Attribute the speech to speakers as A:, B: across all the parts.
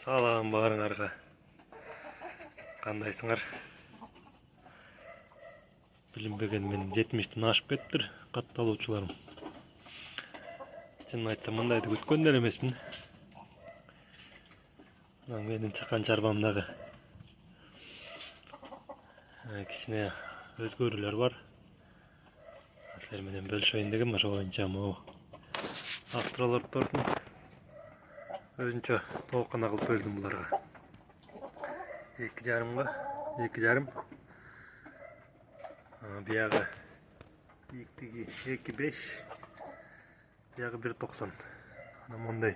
A: Салам барыңарға. Қандайсыңар? Білінбеген мен 70-тен ашып кеттір қатталуучыларым. Шынын айтсам мындайды күткөндөр емесмін. Менің чакан чарбамдағы кичине өзгөрүүлөр бар. Силер менен бөлүшөйүн дегем, ошо боюнча могу австралиялыктардын өзүнчө толкуна кылып бөлдүм буларга. 2,5 2,5. Биягы биіктігі 2,5, биягы 1,90. Ана мондай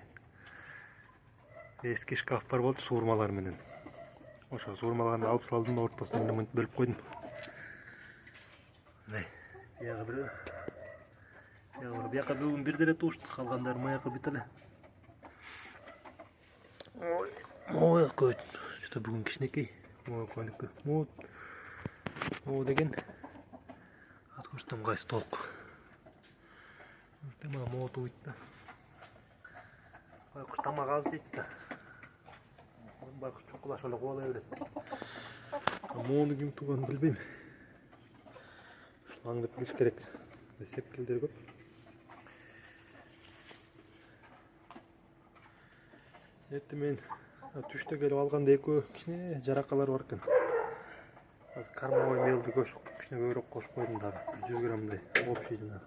A: эски шкаф бар болду суурмалар менен. Ошо суурмаларды алып салдым, ортосуна мынтип бөлүп койдум. Биягы бияка бүгүн бир деле туушту, калгандары маяка бүт эле. Ой, көйт. Что бүгүн кичинекей. Койнуку. О деген откуда кайсы толку. Мына моту үйт да. Байкуш тамак аз дейт да. Байкуш чукулаш эле кубалай берет. Мону ким туганын билбейм. Ушул аңдып билиш керек. Сепкилдер көп. Эртең мен түштө келип алганда экөө кичине жаракалар бар экен. Азыр кормовой мелди кичине көбүрөөк кошуп койдум дагы. 100 граммдай общий жана.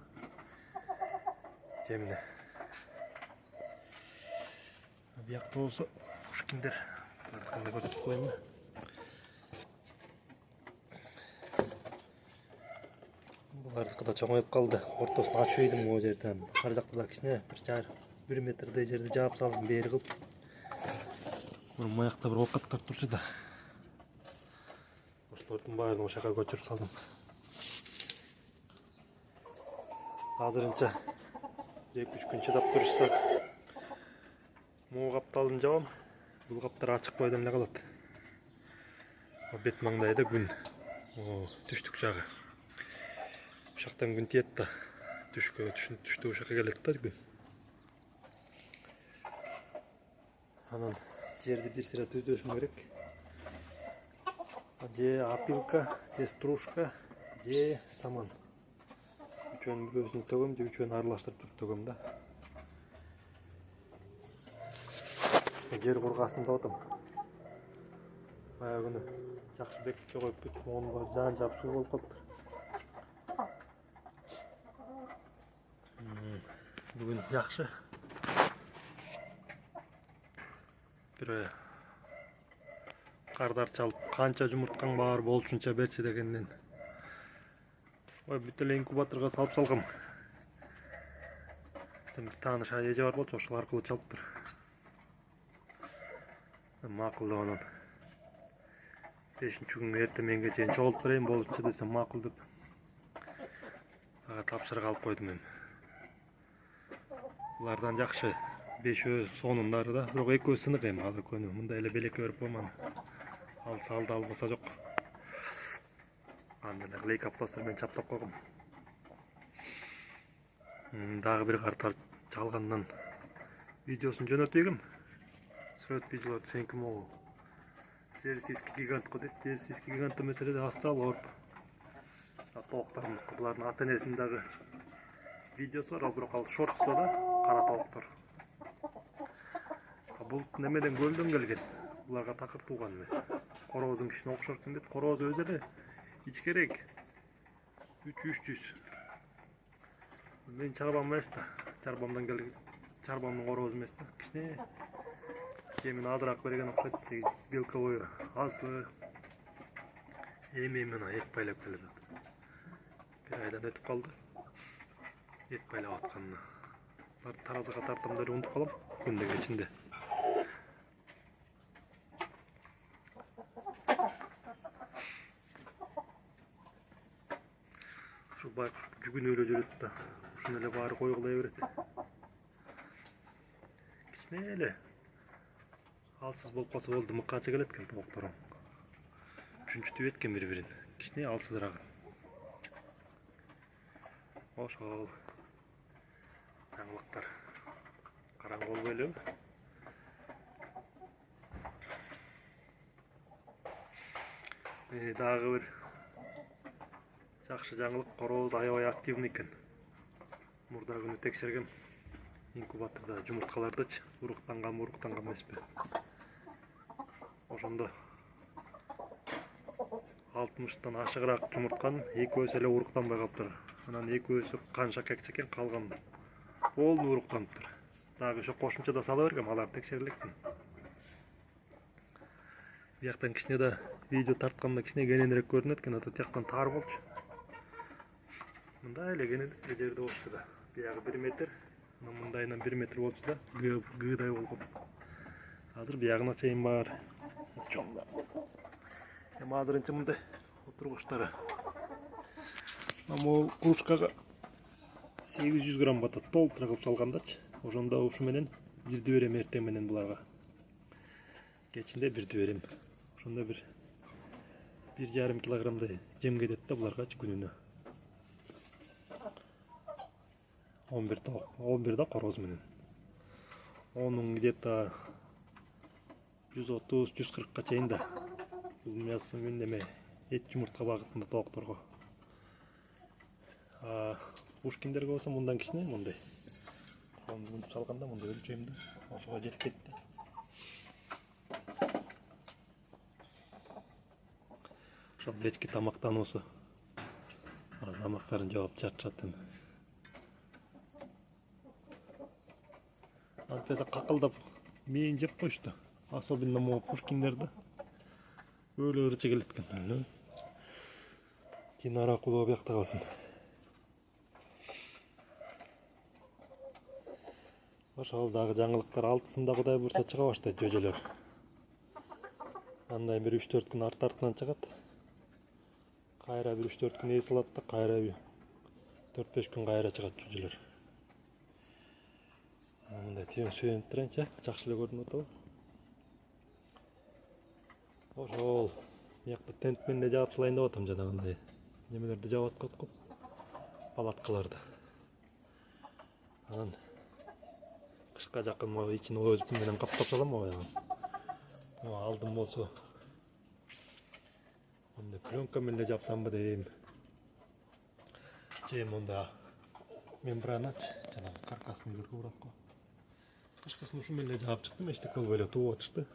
A: Жемине. Биякта болсо пушкиндер кандай көрсөтүп коеюн да. Булардыкы да чоңоюп калды. Ортосун ачып ийдим могу жерден. Ар жакта да кичине 1 метрдей жерди жаап салдым, бери кылып. Маякта бір овкаттар турчу да. Ошолордун баарын ошо жака көчүрүп салдым. Азырынча 2-3 күн чыдап турушса, могу капталын жабам. Бул каптар ачык бойдон эле калат. Бет маңдайда күн. Түштүк жагы. Ушактан күн тиет да. Түштү ушакка келет да күн. Анан жерди бир сыра түздөшүм керек. Же опилка, же стружка, же саман. Үчөөнүн бирөөсүн төгөм, же үчөөнү аралаштырып төгөм да. Жер кургасын деп атам. Баягы күнү жакшы бекитке коюп бүт, мону бар жаан жапшуу болуп калыптыр. Бүгүн жакшы. Кардар чалып, канча жумурткаң бар болушунча берчи дегенден. Бүт эле инкубаторго салып салгам. Бир тааныш эже бар болчу, ошол аркылуу чалыптыр. Макул деп анан 5-күнгө эртең менге чейин чогултуп берейин болушунча десем макул деп. Ага тапшырык алып койдум эми. Булардан жакшы 5 сонундары да, бирок экөө сынык эми, ал экөөнү мындай эле белекке берип койман. Алса алды, албаса жок. Анда эле лейкопластыр менен чаптап койгом. Дагы бир картар чалгандан видеосун жөнөтүп эгем. Сүрөт видеолор сеники могу. Жерсиский гигант го дейт. Жерсиский гигант маселеде астал ооруп. Толуктарын булардын ата-энесинин дагы видеосу бар, бирок ал шортсто да, кара толуктор. Бул немеден көлдөн келген. Буларга такыр тууган эмес. Короздун кишине окшор экен дейт. Короз өзү эле ичкерээк. 300. Мен чарбам эмес да. Чарбамдан келген. Чарбамдын корозу эмес да. Кичине жемин азыраак берген окшойт. Белковой азбы. Эми мына эт байлап келет. Бир айдан өтүп калды. Эт байлап атканына. Таразыга тартам деп унутуп калам. Күндүн ичинде. Байкуш жүгүнүп эле жүрөт да. Ушуну эле баары койгулай берет. Кичине эле алсыз болуп калса болду, мыкачы келет экен токтором. Чүнчүтүп эткен бири-бирин. Кичине алсызыраак. Ошол жаңылыктар. Караңгы болбой элеби? Дагы бир жакшы жаңылык, корооз аябай активный экен. Мурда күнү текшергем. Инкубаторда жумурткалардычы уруктанганбы, уруктанган эмеспи. Ошондо 60тан ашыгыраак жумуртканын экөөсү эле уруктанбай калыптыр. Анан экөөсү канча кекче экен, калган полный уруктаныптыр. Дагы ошо кошумча да сала бергем, алар текшерилекмин. Бияктан кичине да видео тартканда кичине кененирээк көрүнөт экен, ата тияктан тар болчу. Мындай эле кененирээк жерде болчу да. Биягы 1 метр, мындайынан 1 метр болчу да, гыдай болгон. Азыр биягына чейин бар. Чоңда. Эми азырынча мындай отургучтары. Могул кружкага 800 грамм батат, толтура кылып салгандачы. Ошондо ушу менен бирди берем эртең менен буларга. Кечинде бирди берем. Ошондо 1,5 килограммдай жем кетет да буларгачы күнүнө. 11 да корооз менен. Onun где-то 130-140ка чейин да. Бул мясо менен эме эт жумуртка багытында тоокторго. Пушкиндерге болсо мындан кичине мындай. Коомду салганда мындай өлчөйм да. Ошого жетпейт да. Ошол кечки тамактануусу. Тамактарын жаап чарчат эми. Антеда какылдап мейин жеп коюшту. Особенно могу пушкиндерди. Өлө ырчы келет экен. Динара кулоо биякта калсын. Ошол дагы жаңылыктар 6-сында Кудай буйрса чыга баштайт жөжөлөр. Андай бир 3-4 күн артынан чыгат. Кайра бир 3-4 күн эс алат да, кайра 4-5 күн кайра чыгат жөжөлөр. Мындай сүйөнүп турайынчы, жакшы эле көрүнүп атабы. Ошол биякта тент менен жаап салайын деп атам, жанагындай немелерди жаап аткат го. Палаткаларды. Анан кышка жакын могу ичин өзүм менен каптап салам аябай. Алдым болсо мындай пленка менен жапсамбы дейм. Же монда мембрана жанагы каркасны көргө урат го. Кышкысын ушу менен жаап чыктым, эчтеке болбой эле тууп атышты.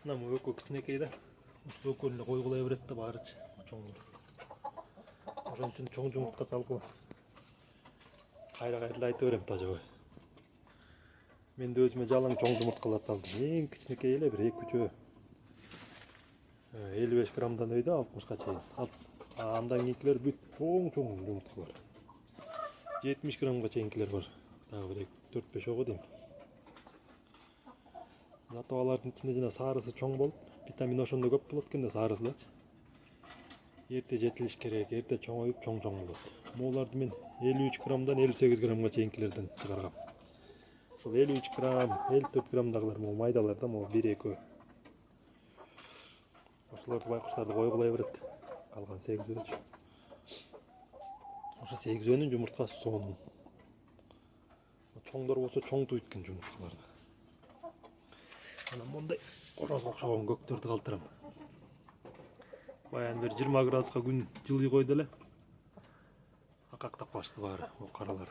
A: Мына өкө кичинекей да. Ушул өкөнү эле койгулай берет да баарычы чоңдор. Ошон үчүн чоң жумуртка салгыла. Кайра айта берем тажабай. Мен де өзүмө жалаң чоң жумурткалар салдым. Эң кичинекей эле бир 2-3 55 граммдан өйдө 60ка чейин. Андан кийинкилер бүт чоң жумурткалар. 70 граммга чейинкилер бар. Дагы бир 4-5 ого дейм. Зато алардын ичинде жана сарысы чоң болуп, витамин ошондо көп болот экен да сарысылачы. Эрте жетилиш керек, эрте чоңоюп чоң болот. Могуларды мен 53 граммдан 58 граммга чейинкилерден чыгаргам. Ошол 53 грамм, 54 граммдагылар могу майдалар да, могу 1-2. Ошолорду байкуштарды койгулай берет. Калган 8 өчү. Ошо 8 өнүн жумурткасы сонун. Чоңдор болсо чоң туйт экен жумурткаларды. Анан мондай корозго окшогон көктөрдү калтырам. Баян бир 20 градуска күн жылый койду эле. Акактап калышты баары, каралар.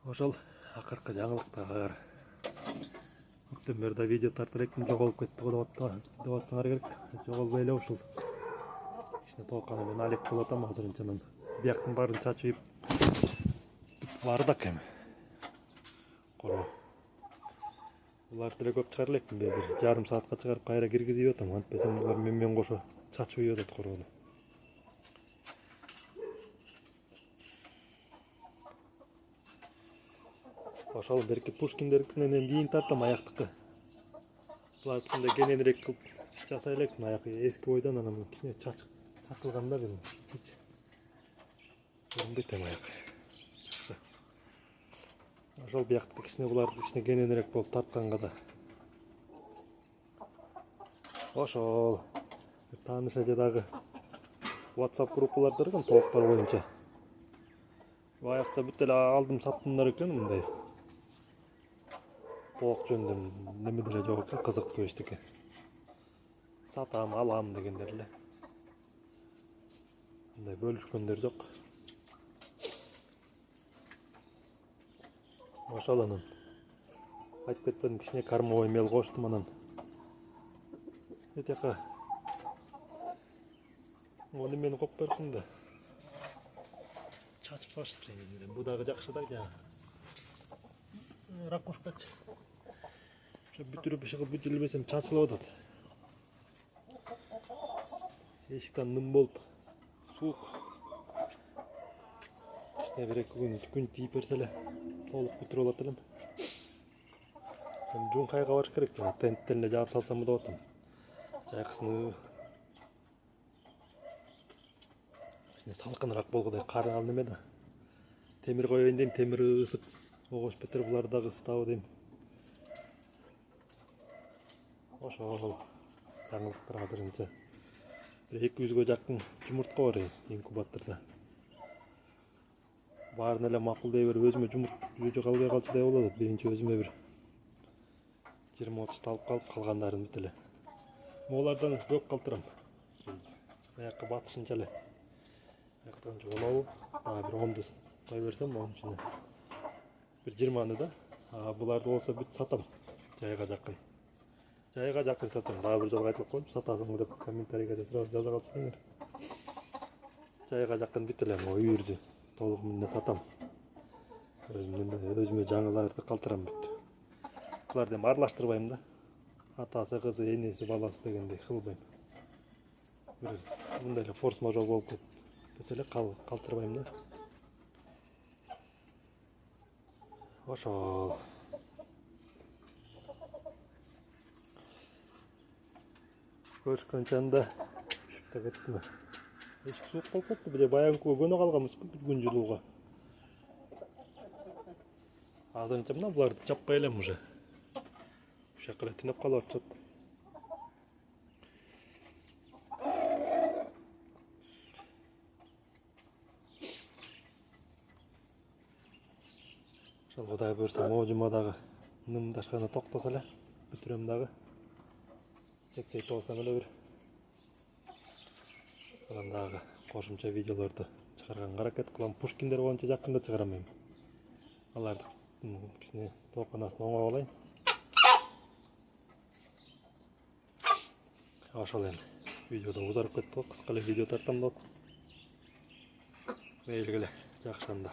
A: Ошол акыркы жаңылыктар. Көптөн бери да видео тартып элекмин, жоголуп кетти го деп атсаңар керек. Жоголбой эле ушул. Кичине толканы мен алек болуп атам азырынча. Бияктын баарын чачып баары да кем. Короо. Булар деле көп чыгар элекмин, бир жарым саатка чыгарып кайра киргизип атам. Антпесем булар менен кошо чачып ийет короону. Ошол берки пушкиндердикинен бийин тартам аяктыкы. Булардыкындай кененирээк кылып жасай элекмин аяк эски бойдон, анан кичине чачылганда бир көрүнбөйт эми аяк. Ошол биякты кичине буларды кичине кененирээк болуп тартканга да. Ошол тааныша жадагы WhatsApp группаларда турган тооктор боюнча. Баягыда бүт эле алдым саттымдар экен мындай. Тоок жөнүндө немелер жок экен, кызыктуу эчтеке. Сатам, алам дегендер эле. Мындай бөлүшкөндөр жок. Ошол анан айтып кетпедим, кичине кормовой мел коштум анан. Этека оны мени коюп бердим да. Чачып салыштым. Бу дагы жакшы да жана. Ракушкачы. Ошо бүтүрүп иши кылып бүтүрбесем чачылып атат. Эшиктен ным болуп, суук. Кичине бир-эки күн тийип берсе эле толук бүтүрүп алат элем. Жуңкайга барыш керек жана тенттен эле жаап салсам деп атам. Жайкысын салкыныраак болгодай кар ал неме да. Темир коюйын дейм, темир ысык. Огош бетер булар дагы ысытабы дейм. Ошол жаңылыктар азырынча. 200 жакын жумуртка бар инкубаторда. Баарын эле макул дей берип өзүмө жумурт калбай калчудай болот. Биринчи өзүмө бир 20-30 алып калып калгандарын бүт эле. Молардан көп калтырам. Аякка батышынча эле. Аяктан жолобу, бир 10 кой берсем, onun içine bir 20 да. Буларды болсо бүт сатам. Жайга жакын. Жайга жакын сатам. Дагы бир жолу айтып коюп, сатасың деп комментарийге жаза калсаңар. Жайга жакын бүт эле үйүрдү. Толук менен сатам. Өзүмө жаңыларды калтырам бүт. Буларды эми аралаштырбайм да. Атасы, кызы, энеси, баласы дегендей кылбайм. Мындай эле форс-мажор болуп кетсе эле калтырбайм да. Ошол. Көрүшкөнчө анда түшүп да кеттим. Эшик суук болуп кетти. Бир баягы көнө калганбыз бүт күн жылууга. Азырынча мына буларды чаппай элем уже. Ушакка эле түнөп калып атышат. Ошол Кудай буйрса могу жумадагы нымдашканы токтосо эле бүтүрөм дагы. Чек болсам эле бир. Анан дагы кошумча видеолорду чыгарганга аракет кылам. Пушкиндер боюнча жакында чыгарам эми. Аларды кичине тооканасын оңоп алайын. Ошол эми видеодо узарып кетти го, кыска эле видео тартам деп. Мейлигиле, жакшы анда.